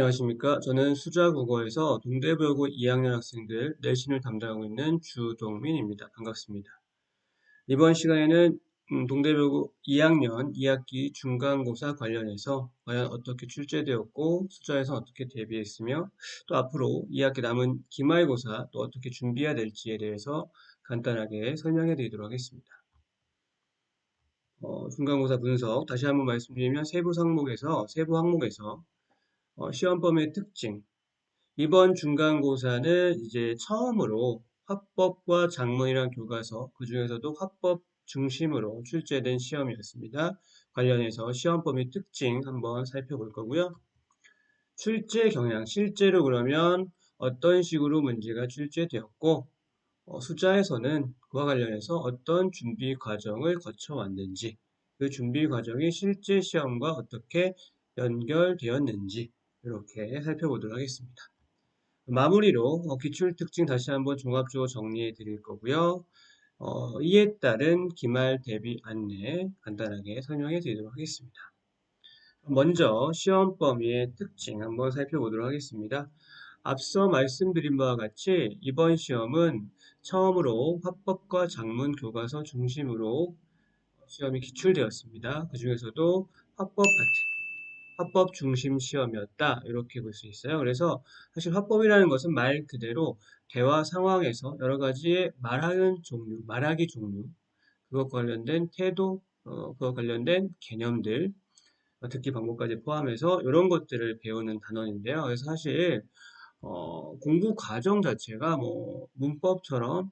안녕하십니까. 저는 수자국어에서 동대별고 2학년 학생들 내신을 담당하고 있는 주동민입니다. 반갑습니다. 이번 시간에는 동대별고 2학년 2학기 중간고사 관련해서 과연 어떻게 출제되었고 수자에서 어떻게 대비했으며 또 앞으로 2학기 남은 기말고사 또 어떻게 준비해야 될지에 대해서 간단하게 설명해 드리도록 하겠습니다. 중간고사 분석 다시 한번 말씀드리면 세부 항목에서 시험 범위의 특징, 이번 중간고사는 이제 처음으로 화법과 작문이란 교과서, 그 중에서도 화법 중심으로 출제된 시험이었습니다. 관련해서 시험 범위 특징 한번 살펴볼 거고요. 출제 경향, 실제로 그러면 어떤 식으로 문제가 출제되었고, 숫자에서는 그와 관련해서 어떤 준비 과정을 거쳐왔는지, 그 준비 과정이 실제 시험과 어떻게 연결되었는지 이렇게 살펴보도록 하겠습니다. 마무리로 기출 특징 다시 한번 종합적으로 정리해 드릴 거고요. 이에 따른 기말 대비 안내 간단하게 설명해 드리도록 하겠습니다. 먼저 시험 범위의 특징 한번 살펴보도록 하겠습니다. 앞서 말씀드린 바와 같이 이번 시험은 처음으로 화법과 작문 교과서 중심으로 시험이 기출되었습니다. 그 중에서도 화법 파트, 화법 중심 시험이었다 이렇게 볼 수 있어요. 그래서 사실 화법이라는 것은 말 그대로 대화 상황에서 여러 가지의 말하는 종류, 말하기 종류, 그것 관련된 태도, 그것 관련된 개념들, 듣기 방법까지 포함해서 이런 것들을 배우는 단원인데요. 그래서 사실 공부 과정 자체가 뭐 문법처럼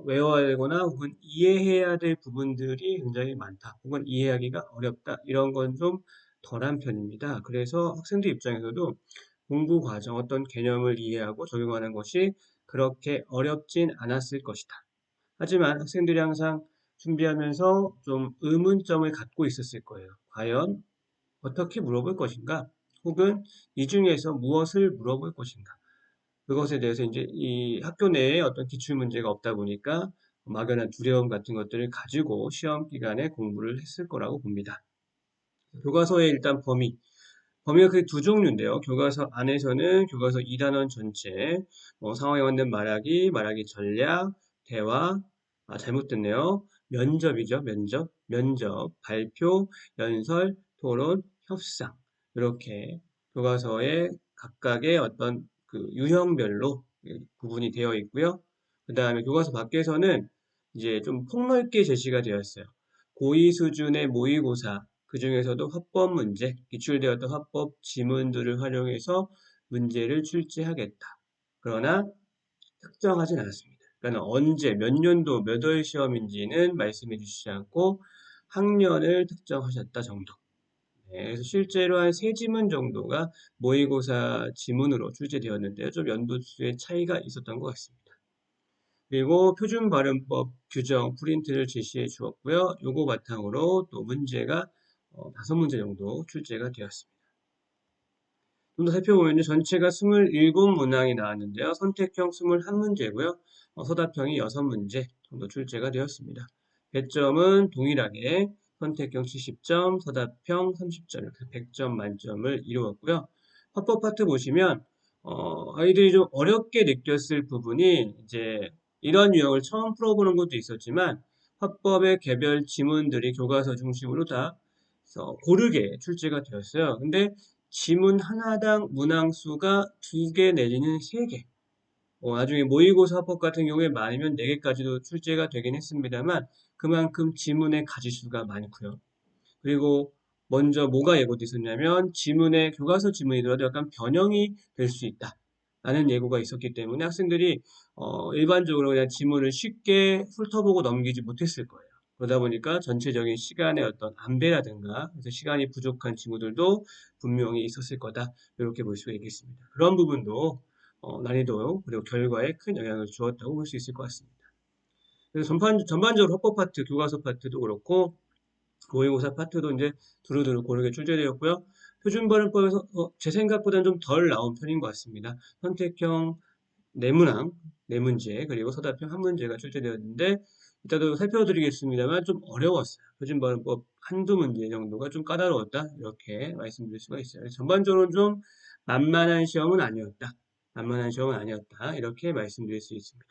외워야 되거나 혹은 이해해야 될 부분들이 굉장히 많다. 혹은 이해하기가 어렵다. 이런 건 좀 덜한 편입니다. 그래서 학생들 입장에서도 공부 과정 어떤 개념을 이해하고 적용하는 것이 그렇게 어렵진 않았을 것이다. 하지만 학생들이 항상 준비하면서 좀 의문점을 갖고 있었을 거예요. 과연 어떻게 물어볼 것인가? 혹은 이 중에서 무엇을 물어볼 것인가? 그것에 대해서 이제 이 학교 내에 어떤 기출 문제가 없다 보니까 막연한 두려움 같은 것들을 가지고 시험 기간에 공부를 했을 거라고 봅니다. 교과서의 일단 범위가 크게 두 종류인데요. 교과서 안에서는 교과서 2단원 전체, 상황에 맞는 말하기, 말하기 전략, 대화, 잘못 됐네요. 면접이죠. 면접, 발표, 연설, 토론, 협상. 이렇게 교과서의 각각의 어떤 그 유형별로 구분이 되어 있고요. 그 다음에 교과서 밖에서는 이제 좀 폭넓게 제시가 되어 있어요. 고2 수준의 모의고사, 그 중에서도 화법 문제, 기출되었던 화법 지문들을 활용해서 문제를 출제하겠다. 그러나 특정하진 않았습니다. 그러니까 언제, 몇 년도, 몇 월 시험인지는 말씀해 주시지 않고 학년을 특정하셨다 정도. 네, 그래서 실제로 한 세 지문 정도가 모의고사 지문으로 출제되었는데요. 좀 연도수의 차이가 있었던 것 같습니다. 그리고 표준 발음법 규정 프린트를 제시해 주었고요. 요거 바탕으로 또 문제가 5문제 정도 출제가 되었습니다. 좀 더 살펴보면 전체가 27문항이 나왔는데요. 선택형 21문제고요. 서답형이 6문제 정도 출제가 되었습니다. 배점은 동일하게 선택형 70점, 서답형 30점 이렇게 100점 만점을 이루었고요. 화법 파트 보시면 아이들이 좀 어렵게 느꼈을 부분이 이제 이런 유형을 처음 풀어보는 것도 있었지만 화법의 개별 지문들이 교과서 중심으로 다 고르게 출제가 되었어요. 근데 지문 하나당 문항수가 2개 내지는 3개. 나중에 모의고사 합법 같은 경우에 많으면 4개까지도 출제가 되긴 했습니다만 그만큼 지문의 가지수가 많고요. 그리고 먼저 뭐가 예고돼 있었냐면 지문의 교과서 지문이더라도 약간 변형이 될 수 있다. 라는 예고가 있었기 때문에 학생들이 일반적으로 그냥 지문을 쉽게 훑어보고 넘기지 못했을 거예요. 그러다 보니까 전체적인 시간의 어떤 안배라든가 그래서 시간이 부족한 친구들도 분명히 있었을 거다. 이렇게 볼 수가 있겠습니다. 그런 부분도 난이도 그리고 결과에 큰 영향을 주었다고 볼 수 있을 것 같습니다. 그래서 전반적으로 헌법 파트, 교과서 파트도 그렇고 모의고사 파트도 이제 두루두루 고르게 출제되었고요. 표준 발음법에서 제 생각보다는 좀 덜 나온 편인 것 같습니다. 선택형 4문항, 4문제, 그리고 서답형 1문제가 출제되었는데 이따도 살펴드리겠습니다만 좀 어려웠어요. 표준번호법 한두 문제 정도가 좀 까다로웠다. 이렇게 말씀드릴 수가 있어요. 전반적으로는 좀 만만한 시험은 아니었다. 만만한 시험은 아니었다. 이렇게 말씀드릴 수 있습니다.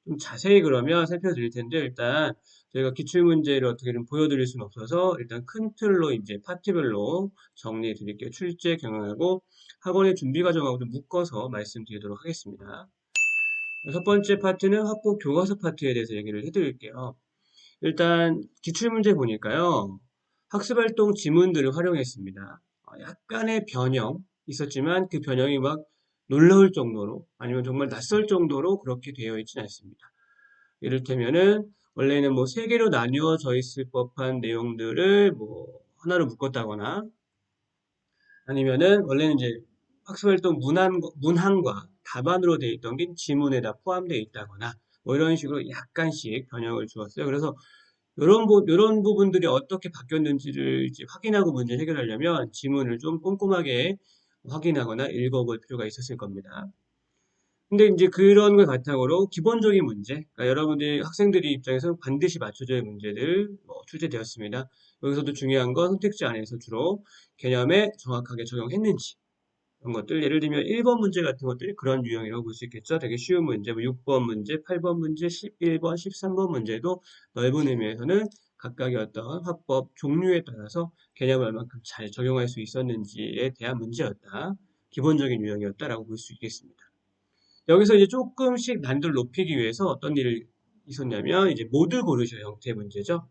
좀 자세히 그러면 살펴드릴 텐데 일단 저희가 기출문제를 어떻게 좀 보여드릴 수는 없어서 일단 큰 틀로 이제 파트별로 정리해 드릴게요. 출제 경영하고 학원의 준비 과정하고 좀 묶어서 말씀드리도록 하겠습니다. 첫 번째 파트는 학부 교과서 파트에 대해서 얘기를 해드릴게요. 일단 기출문제 보니까요. 학습활동 지문들을 활용했습니다. 약간의 변형 있었지만 그 변형이 막 놀라울 정도로 아니면 정말 낯설 정도로 그렇게 되어 있지는 않습니다. 이를테면은 원래는 뭐 세 개로 나뉘어져 있을 법한 내용들을 뭐 하나로 묶었다거나 아니면은 원래는 이제 학습활동 문항과 답안으로 되어 있던 게 지문에다 포함되어 있다거나 뭐 이런 식으로 약간씩 변형을 주었어요. 그래서 이런 부분들이 어떻게 바뀌었는지를 이제 확인하고 문제 해결하려면 지문을 좀 꼼꼼하게 확인하거나 읽어볼 필요가 있었을 겁니다. 근데 이제 그런 걸 바탕으로 기본적인 문제, 그러니까 여러분들이 학생들이 입장에서 반드시 맞춰줘야 할 문제들 출제되었습니다. 여기서도 중요한 건 선택지 안에서 주로 개념에 정확하게 적용했는지 이런 것들, 예를 들면 1번 문제 같은 것들이 그런 유형이라고 볼 수 있겠죠. 되게 쉬운 문제, 뭐 6번 문제, 8번 문제, 11번, 13번 문제도 넓은 의미에서는 각각의 어떤 화법 종류에 따라서 개념을 얼만큼 잘 적용할 수 있었는지에 대한 문제였다. 기본적인 유형이었다라고 볼 수 있겠습니다. 여기서 이제 조금씩 난이도를 높이기 위해서 어떤 일이 있었냐면 이제 모두 고르셔 형태의 문제죠.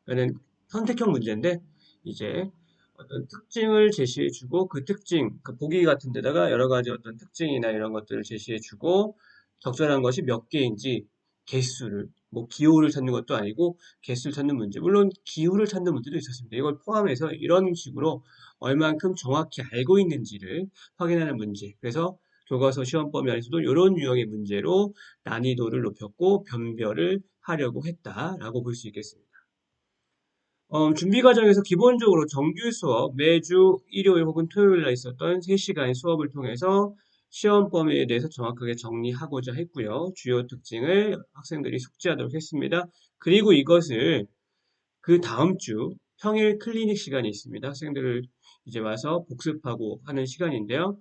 그러니까 선택형 문제인데 이제 어떤 특징을 제시해주고 그 특징, 그 보기 같은 데다가 여러 가지 어떤 특징이나 이런 것들을 제시해주고 적절한 것이 몇 개인지 개수를, 뭐 기호를 찾는 것도 아니고 개수를 찾는 문제. 물론 기호를 찾는 문제도 있었습니다. 이걸 포함해서 이런 식으로 얼만큼 정확히 알고 있는지를 확인하는 문제. 그래서 교과서 시험 범위 안에서도 이런 유형의 문제로 난이도를 높였고 변별을 하려고 했다라고 볼 수 있겠습니다. 준비 과정에서 기본적으로 정규 수업 매주 일요일 혹은 토요일 날 있었던 3시간의 수업을 통해서 시험 범위에 대해서 정확하게 정리하고자 했고요. 주요 특징을 학생들이 숙지하도록 했습니다. 그리고 이것을 그 다음 주 평일 클리닉 시간이 있습니다. 학생들을 이제 와서 복습하고 하는 시간인데요.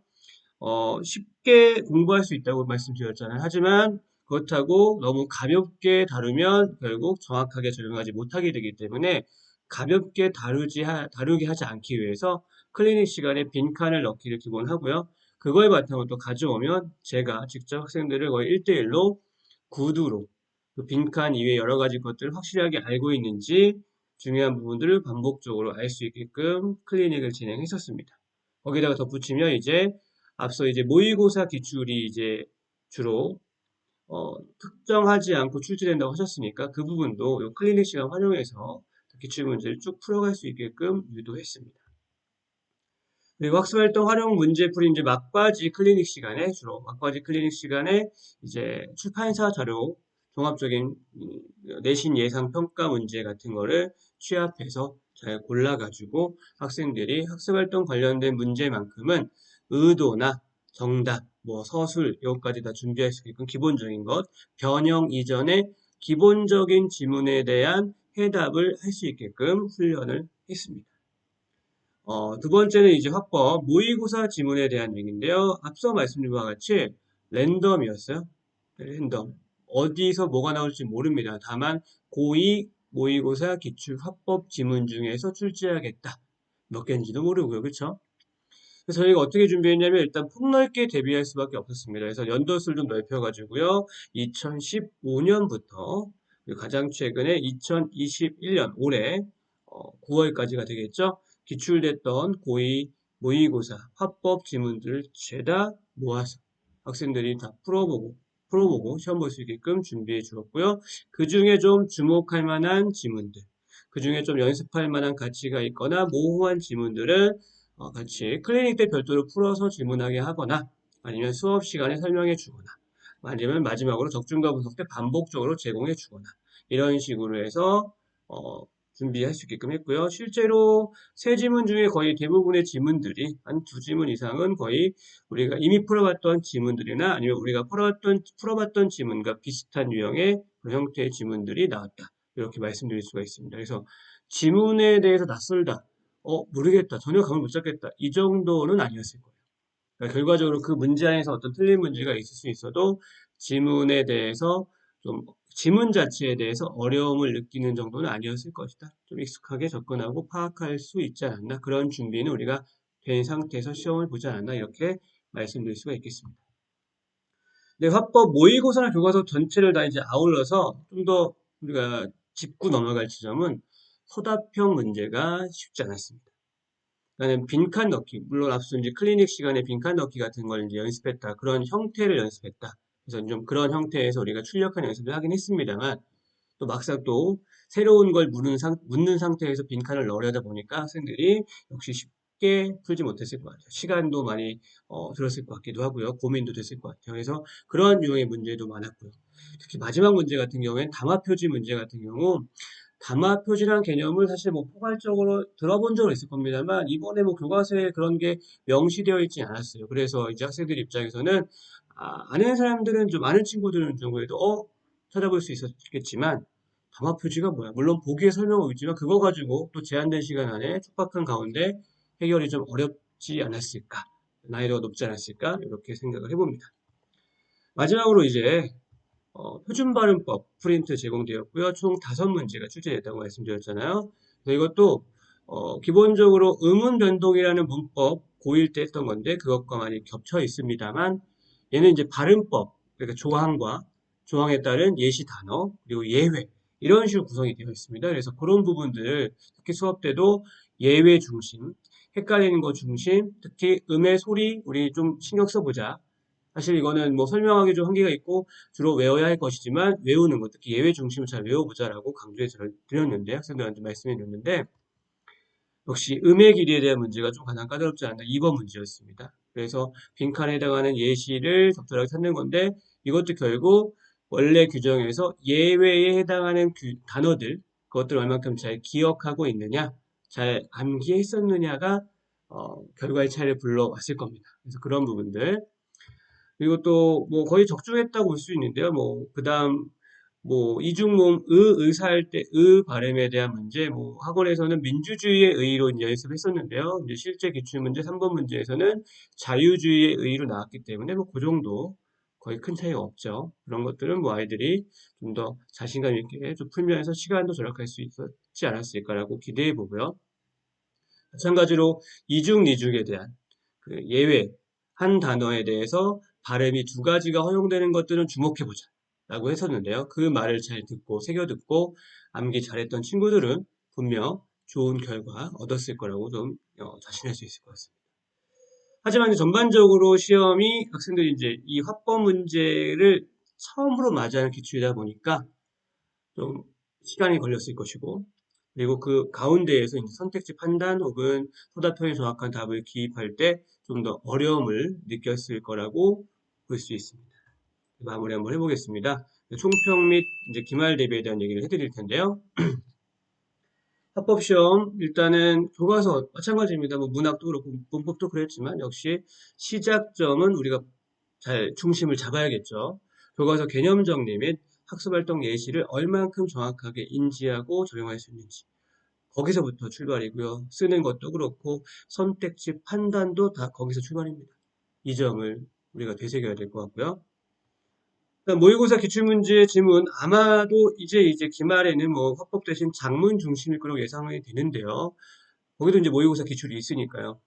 쉽게 공부할 수 있다고 말씀드렸잖아요. 하지만 그렇다고 너무 가볍게 다루면 결국 정확하게 적용하지 못하게 되기 때문에 가볍게 다루게 하지 않기 위해서 클리닉 시간에 빈칸을 넣기를 기본하고요. 그거에 바탕으로 또 가져오면 제가 직접 학생들을 거의 1대1로 구두로 그 빈칸 이외에 여러 가지 것들을 확실하게 알고 있는지 중요한 부분들을 반복적으로 알 수 있게끔 클리닉을 진행했었습니다. 거기다가 덧붙이면 이제 앞서 이제 모의고사 기출이 이제 주로 특정하지 않고 출제된다고 하셨으니까 그 부분도 요 클리닉 시간 활용해서 기출 문제를 쭉 풀어갈 수 있게끔 유도했습니다. 그리고 학습활동 활용 문제풀이 이제 막바지 클리닉 시간에 주로 막바지 클리닉 시간에 이제 출판사 자료 종합적인 내신 예상 평가 문제 같은 거를 취합해서 잘 골라가지고 학생들이 학습활동 관련된 문제만큼은 의도나 정답, 뭐 서술 이것까지 다 준비할 수 있게끔 기본적인 것, 변형 이전에 기본적인 지문에 대한 해답을 할 수 있게끔 훈련을 했습니다. 두 번째는 이제 화법 모의고사 지문에 대한 얘기인데요. 앞서 말씀드린 바와 같이 랜덤이었어요. 랜덤. 어디서 뭐가 나올지 모릅니다. 다만 고2 모의고사 기출 화법 지문 중에서 출제하겠다. 몇 개인지도 모르고요. 그렇죠? 그래서 저희가 어떻게 준비했냐면 일단 폭넓게 대비할 수밖에 없었습니다. 그래서 연도수를 좀 넓혀가지고요. 2015년부터 가장 최근에 2021년 올해 9월까지가 되겠죠. 기출됐던 고2 모의고사 화법 지문들을 죄다 모아서 학생들이 다 풀어보고 시험 볼 수 있게끔 준비해 주었고요. 그 중에 좀 주목할 만한 지문들, 그 중에 좀 연습할 만한 가치가 있거나 모호한 지문들은 같이 클리닉 때 별도로 풀어서 질문하게 하거나 아니면 수업 시간에 설명해 주거나 아니면 마지막으로 적중과 분석 때 반복적으로 제공해 주거나 이런 식으로 해서 준비할 수 있게끔 했고요. 실제로 세 지문 중에 거의 대부분의 지문들이 한 두 지문 이상은 거의 우리가 이미 풀어봤던 지문들이나 아니면 우리가 풀어봤던 지문과 비슷한 유형의 그런 형태의 지문들이 나왔다. 이렇게 말씀드릴 수가 있습니다. 그래서 지문에 대해서 낯설다. 모르겠다. 전혀 감을 못 잡겠다. 이 정도는 아니었을 거예요. 그러니까 결과적으로 그 문제 안에서 어떤 틀린 문제가 있을 수 있어도 지문에 대해서 좀 지문 자체에 대해서 어려움을 느끼는 정도는 아니었을 것이다. 좀 익숙하게 접근하고 파악할 수 있지 않았나. 그런 준비는 우리가 된 상태에서 시험을 보지 않았나. 이렇게 말씀드릴 수가 있겠습니다. 네, 화법 모의고사나 교과서 전체를 다 이제 아울러서 좀 더 우리가 짚고 넘어갈 지점은 서답형 문제가 쉽지 않았습니다. 나는 빈칸 넣기, 물론 앞서 이제 클리닉 시간에 빈칸 넣기 같은 걸 이제 연습했다. 그런 형태를 연습했다. 그래서 좀 그런 형태에서 우리가 출력한 연습을 하긴 했습니다만, 또 막상 또 새로운 걸 묻는 상태에서 빈칸을 넣으려다 보니까 학생들이 역시 쉽게 풀지 못했을 것 같아요. 시간도 많이 들었을 것 같기도 하고요. 고민도 됐을 것 같아요. 그래서 그런 유형의 문제도 많았고요. 특히 마지막 문제 같은 경우에는 담화표지 문제 같은 경우 담화표지란 개념을 사실 뭐 포괄적으로 들어본 적은 있을 겁니다만 이번에 뭐 교과서에 그런 게 명시되어 있지 않았어요. 그래서 이제 학생들 입장에서는 아는 사람들은 좀 아는 친구들은 좀 그래도 찾아볼 수 있었겠지만 담화표지가 뭐야? 물론 보기에 설명은 있지만 그거 가지고 또 제한된 시간 안에 촉박한 가운데 해결이 좀 어렵지 않았을까? 난이도가 높지 않았을까? 이렇게 생각을 해봅니다. 마지막으로 이제 표준 발음법 프린트 제공되었고요. 총 5문제가 출제됐다고 말씀드렸잖아요. 그래서 이것도 기본적으로 의문 변동이라는 문법 고1 때 했던 건데 그것과 많이 겹쳐 있습니다만 얘는 이제 발음법, 그러니까 조항에 따른 예시 단어, 그리고 예외 이런 식으로 구성이 되어 있습니다. 그래서 그런 부분들 특히 수업 때도 예외 중심, 헷갈리는 거 중심, 특히 음의 소리 우리 좀 신경 써보자. 사실 이거는 뭐 설명하기 좀 한계가 있고 주로 외워야 할 것이지만 외우는 것, 특히 예외 중심을 잘 외워보자라고 강조해 드렸는데 학생들한테 말씀해 줬는데 역시 음의 길이에 대한 문제가 좀 가장 까다롭지 않나 2번 문제였습니다. 그래서 빈칸에 해당하는 예시를 적절하게 찾는 건데 이것도 결국 원래 규정에서 예외에 해당하는 단어들 그것들을 얼만큼 잘 기억하고 있느냐 잘 암기했었느냐가 결과의 차이를 불러왔을 겁니다. 그래서 그런 부분들 그리고 또 뭐 거의 적중했다고 볼 수 있는데요. 뭐 그다음 뭐 이중모음 의사할 때 발음에 대한 문제 뭐 학원에서는 민주주의의 의로 이제 연습했었는데요. 이제 실제 기출문제 3번 문제에서는 자유주의의 의로 나왔기 때문에 뭐 그 정도 거의 큰 차이가 없죠. 그런 것들은 뭐 아이들이 좀 더 자신감 있게 좀 풀면서 시간도 절약할 수 있었지 않았을까라고 기대해 보고요. 마찬가지로 이중 니죽에 대한 그 예외 한 단어에 대해서 발음이 두 가지가 허용되는 것들은 주목해보자 라고 했었는데요. 그 말을 잘 듣고 새겨 듣고 암기 잘했던 친구들은 분명 좋은 결과 얻었을 거라고 좀 자신할 수 있을 것 같습니다. 하지만 전반적으로 시험이 학생들이 이제 이 화법 문제를 처음으로 맞이하는 기출이다 보니까 좀 시간이 걸렸을 것이고 그리고 그 가운데에서 이제 선택지 판단 혹은 소답형에 정확한 답을 기입할 때 좀 더 어려움을 느꼈을 거라고 볼 수 있습니다. 마무리 한번 해보겠습니다. 총평 및 이제 기말 대비에 대한 얘기를 해드릴 텐데요. 합법시험 일단은 교과서 마찬가지입니다. 뭐 문학도 그렇고 문법도 그랬지만 역시 시작점은 우리가 잘 중심을 잡아야겠죠. 교과서 개념 정리 및 학습활동 예시를 얼만큼 정확하게 인지하고 적용할 수 있는지 거기서부터 출발이고요. 쓰는 것도 그렇고 선택지 판단도 다 거기서 출발입니다. 이 점을 우리가 되새겨야 될 것 같고요. 모의고사 기출문제 지문 아마도 이제 기말에는 뭐 화법 대신 작문 중심일 거라고 예상이 되는데요. 거기도 이제 모의고사 기출이 있으니까요.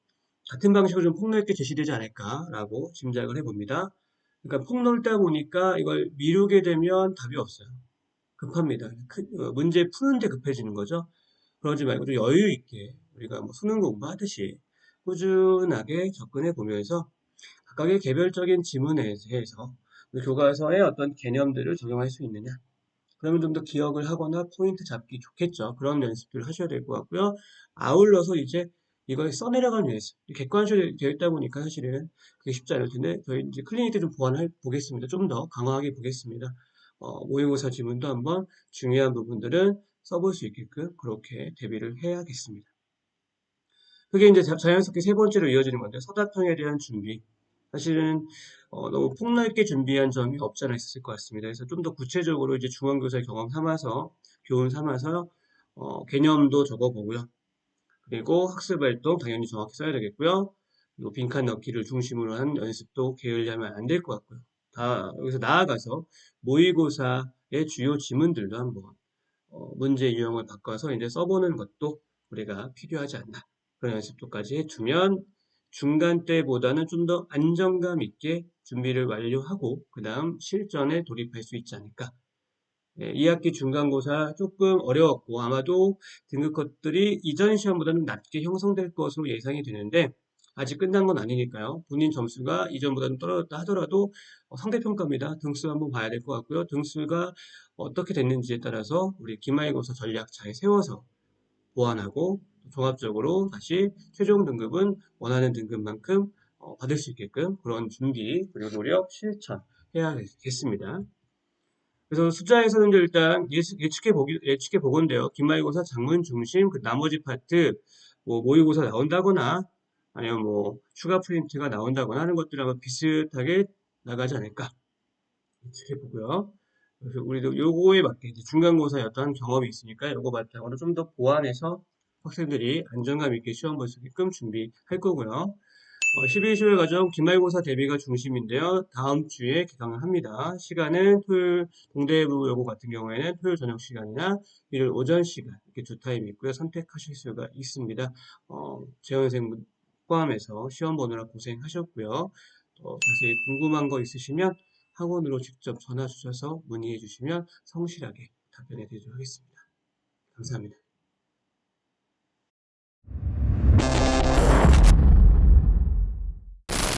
같은 방식으로 좀 폭넓게 제시되지 않을까라고 짐작을 해봅니다. 그러니까 폭넓다 보니까 이걸 미루게 되면 답이 없어요. 급합니다. 문제 푸는데 급해지는 거죠. 그러지 말고 좀 여유 있게 우리가 뭐 수능 공부하듯이 꾸준하게 접근해 보면서 각각의 개별적인 지문에 대해서 교과서의 어떤 개념들을 적용할 수 있느냐. 그러면 좀 더 기억을 하거나 포인트 잡기 좋겠죠. 그런 연습들을 하셔야 될 것 같고요. 아울러서 이제 이걸 써내려가는 연습. 객관식으로 되어 있다 보니까 사실은 그게 쉽지 않을 텐데 저희 이제 클리닉 때 좀 보완해 보겠습니다. 좀 더 강화하게 보겠습니다. 모의고사 지문도 한번 중요한 부분들은 써볼 수 있게끔 그렇게 대비를 해야겠습니다. 그게 이제 자연스럽게 세 번째로 이어지는 건데, 서답형에 대한 준비. 사실은 너무 폭넓게 준비한 점이 없지 않아 있었을 것 같습니다. 그래서 좀 더 구체적으로 이제 중간고사 경험 삼아서, 교훈 삼아서 개념도 적어보고요. 그리고 학습활동 당연히 정확히 써야 되겠고요. 그리고 빈칸 넣기를 중심으로 한 연습도 게을리하면 안 될 것 같고요. 여기서 나아가서 모의고사의 주요 지문들도 한번 문제 유형을 바꿔서 이제 써보는 것도 우리가 필요하지 않나. 그런 연습도까지 해두면 중간 때보다는 좀 더 안정감 있게 준비를 완료하고 그 다음 실전에 돌입할 수 있지 않을까. 2학기 중간고사 조금 어려웠고 아마도 등급컷들이 이전 시험보다는 낮게 형성될 것으로 예상이 되는데 아직 끝난 건 아니니까요. 본인 점수가 이전보다는 떨어졌다 하더라도 상대평가입니다. 등수 한번 봐야 될 것 같고요. 등수가 어떻게 됐는지에 따라서 우리 기말고사 전략 잘 세워서 보완하고 종합적으로 다시 최종 등급은 원하는 등급만큼 받을 수 있게끔 그런 준비 그리고 노력 실천해야겠습니다. 그래서 숫자에서는 이제 일단 예측해 보건데요. 기말고사 장문 중심, 그 나머지 파트, 뭐 모의고사 나온다거나, 아니면 뭐 추가 프린트가 나온다거나 하는 것들하고 비슷하게 나가지 않을까 예측해 보고요. 그래서 우리도 요거에 맞게 이제 중간고사의 어떤 경험이 있으니까 요거 바탕으로 좀 더 보완해서 학생들이 안정감 있게 시험 볼 수 있게끔 준비할 거고요. 12시월 과정 기말고사 대비가 중심인데요. 다음 주에 개강을 합니다. 시간은 토요일 동대부 여고 같은 경우에는 토요일 저녁 시간이나 일요일 오전 시간 이렇게 두 타입이 있고요. 선택하실 수가 있습니다. 재원생 포함해서 시험 보느라 고생하셨고요. 자세히 궁금한 거 있으시면 학원으로 직접 전화 주셔서 문의해 주시면 성실하게 답변해 드리도록 하겠습니다. 감사합니다.